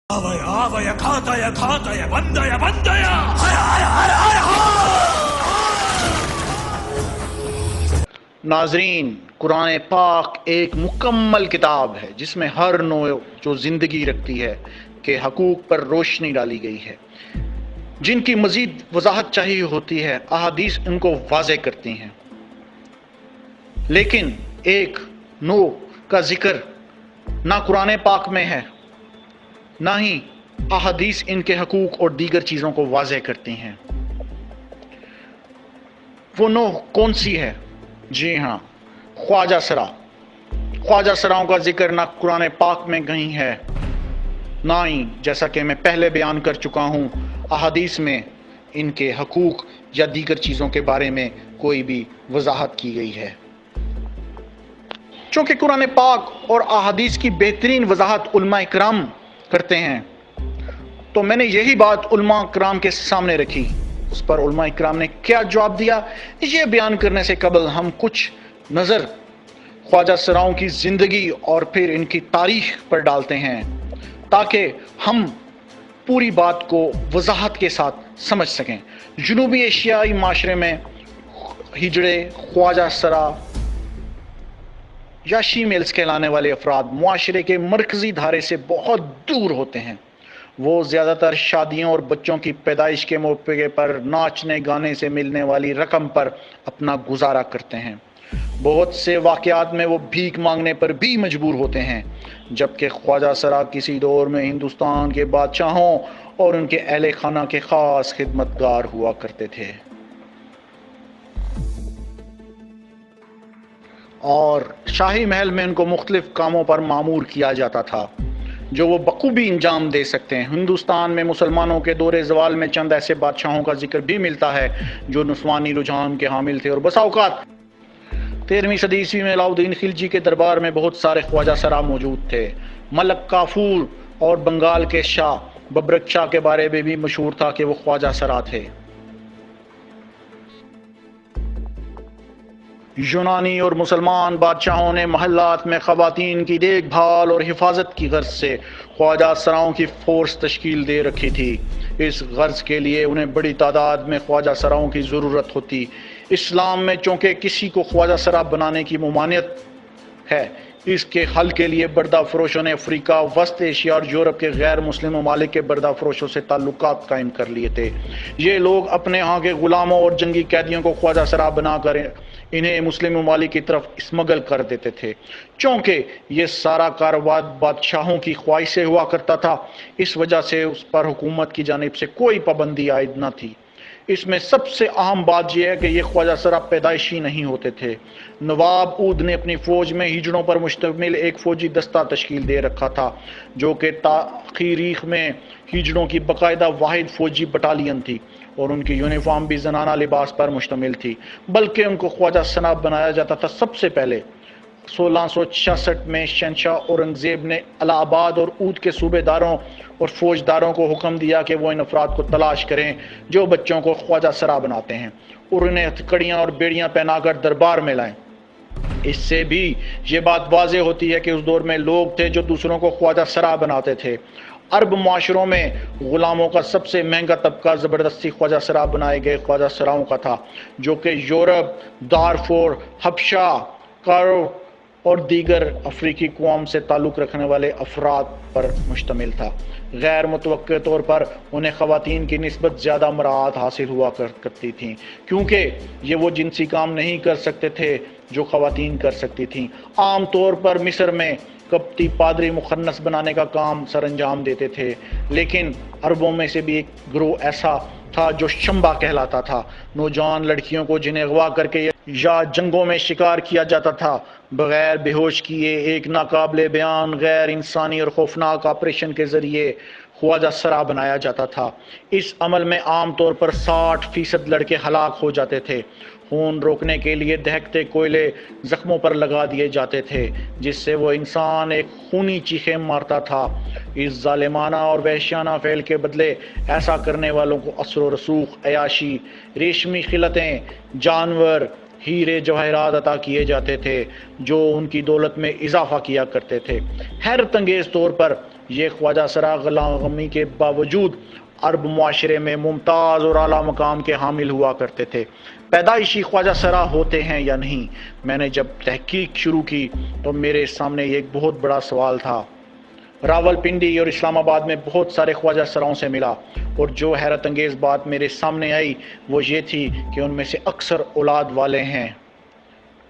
آویا کھاتایا بندایا ناظرین، قرآن پاک ایک مکمل کتاب ہے جس میں ہر نوع جو زندگی رکھتی ہے کے حقوق پر روشنی ڈالی گئی ہے، جن کی مزید وضاحت چاہیے ہوتی ہے احادیث ان کو واضح کرتی ہیں، لیکن ایک نوع کا ذکر نہ قرآن پاک میں ہے نہ ہی احادیث ان کے حقوق اور دیگر چیزوں کو واضح کرتی ہیں۔ وہ نوع کون سی ہے؟ جی ہاں، خواجہ سرا۔ خواجہ سراؤں کا ذکر نہ قرآن پاک میں کہیں ہے، نہ ہی، جیسا کہ میں پہلے بیان کر چکا ہوں، احادیث میں ان کے حقوق یا دیگر چیزوں کے بارے میں کوئی بھی وضاحت کی گئی ہے۔ چونکہ قرآن پاک اور احادیث کی بہترین وضاحت علماء کرام کرتے ہیں، تو میں نے یہی بات علماء کرام کے سامنے رکھی۔ اس پر علماء کرام نے کیا جواب دیا، یہ بیان کرنے سے قبل ہم کچھ نظر خواجہ سراؤں کی زندگی اور پھر ان کی تاریخ پر ڈالتے ہیں، تاکہ ہم پوری بات کو وضاحت کے ساتھ سمجھ سکیں۔ جنوبی ایشیائی معاشرے میں ہجڑے، خواجہ سرا یا شیمیلز کہلانے والے افراد معاشرے کے مرکزی دھارے سے بہت دور ہوتے ہیں۔ وہ زیادہ تر شادیوں اور بچوں کی پیدائش کے موقع پر ناچنے گانے سے ملنے والی رقم پر اپنا گزارا کرتے ہیں۔ بہت سے واقعات میں وہ بھیک مانگنے پر بھی مجبور ہوتے ہیں، جبکہ خواجہ سرا کسی دور میں ہندوستان کے بادشاہوں اور ان کے اہل خانہ کے خاص خدمتگار ہوا کرتے تھے، اور شاہی محل میں ان کو مختلف کاموں پر مامور کیا جاتا تھا جو وہ بخوبی انجام دے سکتے ہیں۔ ہندوستان میں مسلمانوں کے دور زوال میں چند ایسے بادشاہوں کا ذکر بھی ملتا ہے جو نسوانی رجحان کے حامل تھے، اور بسا اوقات 13ویں صدی عیسوی میں علاؤالدین خلجی کے دربار میں بہت سارے خواجہ سرا موجود تھے۔ ملک کافور اور بنگال کے شاہ ببرک شاہ کے بارے میں بھی مشہور تھا کہ وہ خواجہ سرا تھے۔ یونانی اور مسلمان بادشاہوں نے محلات میں خواتین کی دیکھ بھال اور حفاظت کی غرض سے خواجہ سراؤں کی فورس تشکیل دے رکھی تھی۔ اس غرض کے لیے انہیں بڑی تعداد میں خواجہ سراؤں کی ضرورت ہوتی۔ اسلام میں چونکہ کسی کو خواجہ سرا بنانے کی ممانعت ہے، اس کے حل کے لیے بردہ فروشوں نے افریقہ، وسط ایشیا اور یورپ کے غیر مسلم ممالک کے بردہ فروشوں سے تعلقات قائم کر لیے تھے۔ یہ لوگ اپنے ہاں کے غلاموں اور جنگی قیدیوں کو خواجہ سرا بنا کر انہیں مسلم ممالک کی طرف اسمگل کر دیتے تھے۔ چونکہ یہ سارا کاروبار بادشاہوں کی خواہش سے ہوا کرتا تھا، اس وجہ سے اس پر حکومت کی جانب سے کوئی پابندی عائد نہ تھی۔ اس میں سب سے اہم بات یہ ہے کہ یہ خواجہ سرا پیدائشی نہیں ہوتے تھے۔ نواب اود نے اپنی فوج میں ہجڑوں پر مشتمل ایک فوجی دستہ تشکیل دے رکھا تھا، جو کہ تاریخ میں ہجڑوں کی باقاعدہ واحد فوجی بٹالین تھی، اور ان کی یونیفارم بھی زنانہ لباس پر مشتمل تھی، بلکہ ان کو خواجہ سرا بنایا جاتا تھا سب سے پہلے 1666 میں شہنشاہ اورنگزیب نے الہ آباد اور اود کے صوبے داروں اور فوجداروں کو حکم دیا کہ وہ ان افراد کو تلاش کریں جو بچوں کو خواجہ سرا بناتے ہیں، اور انہیں ہتھکڑیاں اور بیڑیاں پہنا کر دربار میں لائیں۔ اس سے بھی یہ بات واضح ہوتی ہے کہ اس دور میں لوگ تھے جو دوسروں کو خواجہ سرا بناتے تھے۔ عرب معاشروں میں غلاموں کا سب سے مہنگا طبقہ زبردستی خواجہ سرا بنائے گئے خواجہ سراؤں کا تھا، جو کہ یورپ، دارفور، حبشہ، کارو اور دیگر افریقی اقوام سے تعلق رکھنے والے افراد پر مشتمل تھا۔ غیر متوقع طور پر انہیں خواتین کی نسبت زیادہ مراعات حاصل ہوا کرتی تھیں، کیونکہ یہ وہ جنسی کام نہیں کر سکتے تھے جو خواتین کر سکتی تھیں۔ عام طور پر مصر میں قبطی پادری مخنث بنانے کا کام سر انجام دیتے تھے، لیکن عربوں میں سے بھی ایک گروہ ایسا تھا جو شمبا کہلاتا تھا۔ نوجوان لڑکیوں کو جنہیں اغوا کر کے یا جنگوں میں شکار کیا جاتا تھا، بغیر بے ہوش کیے ایک ناقابل بیان غیر انسانی اور خوفناک آپریشن کے ذریعے خواجہ سرا بنایا جاتا تھا۔ اس عمل میں عام طور پر 60% لڑکے ہلاک ہو جاتے تھے۔ خون روکنے کے لیے دہکتے کوئلے زخموں پر لگا دیے جاتے تھے، جس سے وہ انسان ایک خونی چیخیں مارتا تھا۔ اس ظالمانہ اور وحشیانہ فعل کے بدلے ایسا کرنے والوں کو اثر و رسوخ، عیاشی، ریشمی خلعتیں، جانور، ہیرے جواہرات عطا کیے جاتے تھے جو ان کی دولت میں اضافہ کیا کرتے تھے۔ حیرت انگیز طور پر یہ خواجہ سرا غلامی کے باوجود عرب معاشرے میں ممتاز اور اعلیٰ مقام کے حامل ہوا کرتے تھے۔ پیدائشی خواجہ سرا ہوتے ہیں یا نہیں؟ میں نے جب تحقیق شروع کی تو میرے سامنے یہ ایک بہت بڑا سوال تھا۔ راول پنڈی اور اسلام آباد میں بہت سارے خواجہ سراؤں سے ملا، اور جو حیرت انگیز بات میرے سامنے آئی وہ یہ تھی کہ ان میں سے اکثر اولاد والے ہیں۔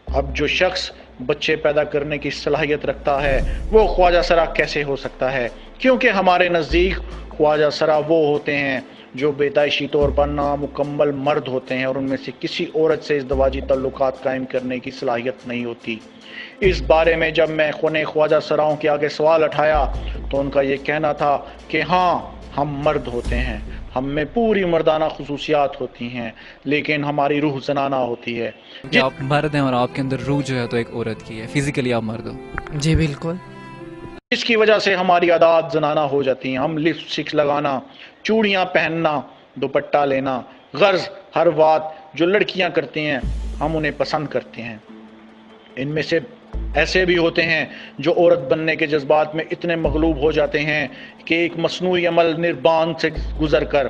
اب جو شخص بچے پیدا کرنے کی صلاحیت رکھتا ہے وہ خواجہ سرا کیسے ہو سکتا ہے؟ کیونکہ ہمارے نزدیک خواجہ سرا وہ ہوتے ہیں جو پیدائشی طور پر نامکمل مرد ہوتے ہیں اور ان میں سے کسی عورت سے ازدواجی تعلقات قائم کرنے کی صلاحیت نہیں ہوتی۔ اس بارے میں جب میں خواجہ سراؤں کے آگے سوال اٹھایا تو ان کا یہ کہنا تھا کہ ہاں ہم مرد ہوتے ہیں، ہم میں پوری مردانہ خصوصیات ہوتی ہیں، لیکن ہماری روح زنانہ ہوتی ہے۔ کہ آپ مرد ہیں اور آپ کے اندر روح جو ہے تو ایک عورت کی ہے، فزیکلی آپ مرد ہو۔ جی بالکل۔ اس کی وجہ سے ہماری عادات زنانہ ہو جاتی ہیں۔ ہم لپسٹک لگانا، چوڑیاں پہننا، دوپٹہ لینا، غرض ہر بات جو لڑکیاں کرتی ہیں ہم انہیں پسند کرتے ہیں۔ ان میں سے ایسے بھی ہوتے ہیں جو عورت بننے کے جذبات میں اتنے مغلوب ہو جاتے ہیں کہ ایک مصنوعی عمل نربان سے گزر کر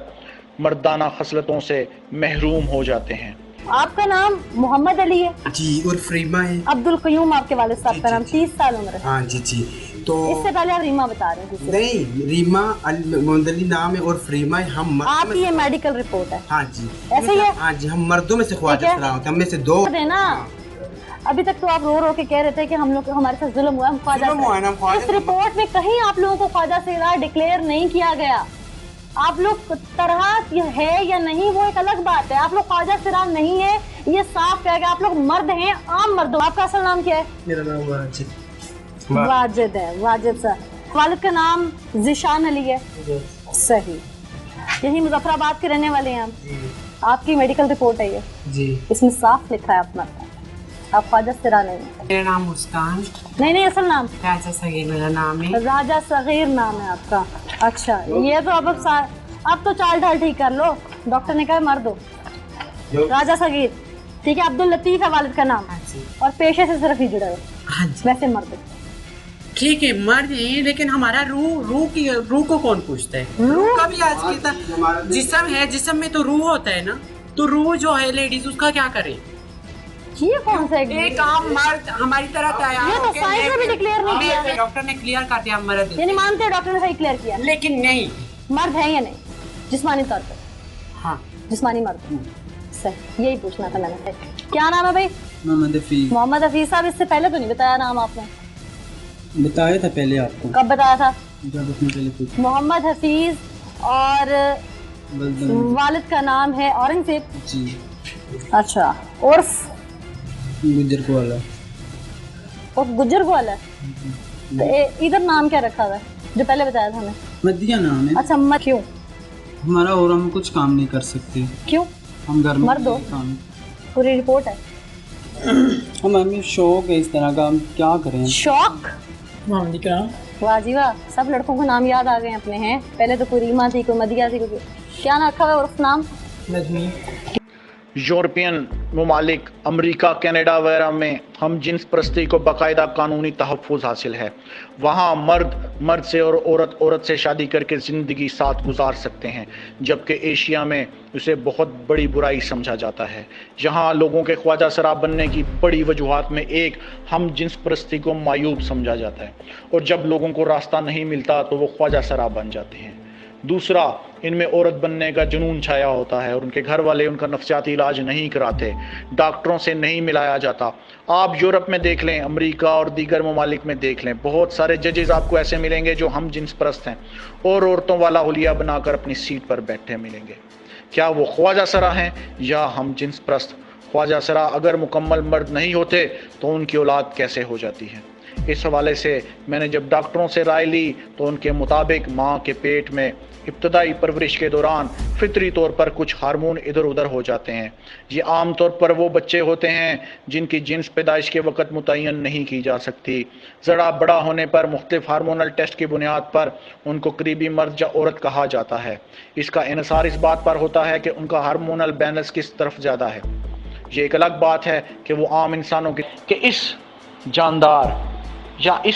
مردانہ خصلتوں سے محروم ہو جاتے ہیں۔ آپ کا نام محمد علی ہے؟ جی، عرف ریما ہے۔ عبد القیوم آپ کے والد صاحب کا نام، 30 سال عمر ہے۔ ہاں جی جی۔ تو اس سے پہلے آپ ریما بتا رہے ہیں؟ نہیں، ریما محمد علی نام ہے، عرف ریما ہے۔ ہم آپ کی یہ میڈیکل رپورٹ ہے؟ ہاں جی ایسے ہی ہے؟ ہاں جی، ہم مردوں میں سے خواجہ سرا ہوتے ہیں، ہم میں سے دو نا۔ ابھی تک تو آپ رو رو کے کہہ رہے تھے کہ ہم لوگ ہمارے ساتھ ظلم ہوا ہے، ہم خواجہ۔ اس رپورٹ میں کہیں آپ لوگوں کو خواجہ سرا ڈکلیئر نہیں کیا گیا۔ آپ لوگ طرح ہے یا نہیں وہ ایک الگ بات ہے، آپ لوگ خواجہ سرا نہیں ہے یہ صاف کہا گیا، آپ لوگ مرد ہیں، عام مردوں۔ آپ کا اصل نام کیا ہے؟ میرا نام واجد۔ واجد ہے، واجد صاحب۔ والد کا نام ذیشان علی ہے؟ صحیح۔ یہی مظفر آباد کے رہنے والے ہیں آپ؟ آپ کی میڈیکل رپورٹ ہے یہ؟ جی۔ اس میں صاف لکھا ہے اپنا، آپ خواجہ سرا نہیں ہیں۔ میرا نام مسکان۔ نہیں، اصل نام؟ راجہ صغیر میرا نام ہے۔ راجہ صغیر نام ہے آپ کا؟ اچھا، یہ تو اب تو چال ڈھال ٹھیک کر لو، ڈاکٹر نے کہا مرد ہو۔ راجہ صغیر، ٹھیک ہے۔ عبد الطیف ہے والد کا نام، اور پیشے سے صرف ہی جڑے ہو، ہاں جی ویسے مرد۔ ٹھیک ہے، مرد ہیں، لیکن ہمارا روح کو کون پوچھتا ہے؟ روح کا بھی آج کی جسم ہے، جسم میں تو روح ہوتا ہے نا، تو روح جو ہے لیڈیز اس کا کیا کرے؟ یہ کون سا ایک عام مرد ہماری طرح تیار یہ تو سائنس نے بھی ڈکلیئر نہیں کیا۔ ڈاکٹر نے کلیئر کر دیا مرد، یعنی مانتے ہیں ڈاکٹر نے صحیح کلیئر کیا، لیکن نہیں مرد ہے یا نہیں جسمانی طور پہ؟ ہاں جسمانی مرد۔ صحیح، یہی پوچھنا تھا میں نے۔ کیا نام ہے بھائی؟ محمد حفیظ۔ محمد حفیظ صاحب، اس سے پہلے تو نہیں بتایا نام آپ نے؟ بتایا تھا پہلے آپ کو۔ کب بتایا تھا؟ جب اپنے پہلے پوچھا۔ محمد حفیظ، اور والد کا نام ہے اورنگزیب؟ جی۔ اچھا، عرف؟ گجر کو والا۔ عرف گجر کو والا ہے؟ ادھر نام کیا رکھا ہوا ہے جو پہلے بتایا تھا ہمیں؟ مدیہ نام ہے اچھا، کیوں؟ ہمارا، اور ہم کچھ کام نہیں کر سکتے۔ کیوں؟ ہم گھر میں مرد ہو؟ کام، پوری رپورٹ ہے۔ ہمیں شوق ہے اس طرح کا، ہم کیا کریں؟ شوق؟ محمد کرام۔ واہ جی واہ، سب لڑکوں کو نام یاد آ گئے اپنے ہیں۔ پہلے تو کوئی ریما تھی، کوئی مدیہ تھی، کوئی کیا نام رکھا ہوا ہے عرف نام؟ نجمی۔ یورپین ممالک، امریکہ، کینیڈا وغیرہ میں ہم جنس پرستی کو باقاعدہ قانونی تحفظ حاصل ہے۔ وہاں مرد سے اور عورت سے شادی کر کے زندگی ساتھ گزار سکتے ہیں، جبکہ ایشیا میں اسے بہت بڑی برائی سمجھا جاتا ہے۔ یہاں لوگوں کے خواجہ سرا بننے کی بڑی وجوہات میں ایک ہم جنس پرستی کو معیوب سمجھا جاتا ہے، اور جب لوگوں کو راستہ نہیں ملتا تو وہ خواجہ سرا بن جاتے ہیں۔ دوسرا، ان میں عورت بننے کا جنون چھایا ہوتا ہے اور ان کے گھر والے ان کا نفسیاتی علاج نہیں کراتے، ڈاکٹروں سے نہیں ملایا جاتا۔ آپ یورپ میں دیکھ لیں، امریکہ اور دیگر ممالک میں دیکھ لیں، بہت سارے ججز آپ کو ایسے ملیں گے جو ہم جنس پرست ہیں اور عورتوں والا حلیہ بنا کر اپنی سیٹ پر بیٹھے ملیں گے۔ کیا وہ خواجہ سرا ہیں یا ہم جنس پرست؟ خواجہ سرا اگر مکمل مرد نہیں ہوتے تو ان کی اولاد کیسے ہو جاتی ہے؟ اس حوالے سے میں نے جب ڈاکٹروں سے رائے لی تو ان کے مطابق ماں کے پیٹ میں ابتدائی پرورش کے دوران فطری طور پر کچھ ہارمون ادھر ادھر ہو جاتے ہیں۔ یہ عام طور پر وہ بچے ہوتے ہیں جن کی جنس پیدائش کے وقت متعین نہیں کی جا سکتی۔ ذرا بڑا ہونے پر مختلف ہارمونل ٹیسٹ کی بنیاد پر ان کو قریبی مرد یا عورت کہا جاتا ہے۔ اس کا انحصار اس بات پر ہوتا ہے کہ ان کا ہارمونل بیلنس کس طرف زیادہ ہے۔ یہ ایک الگ بات ہے کہ وہ عام انسانوں کے اس جاندار یا اس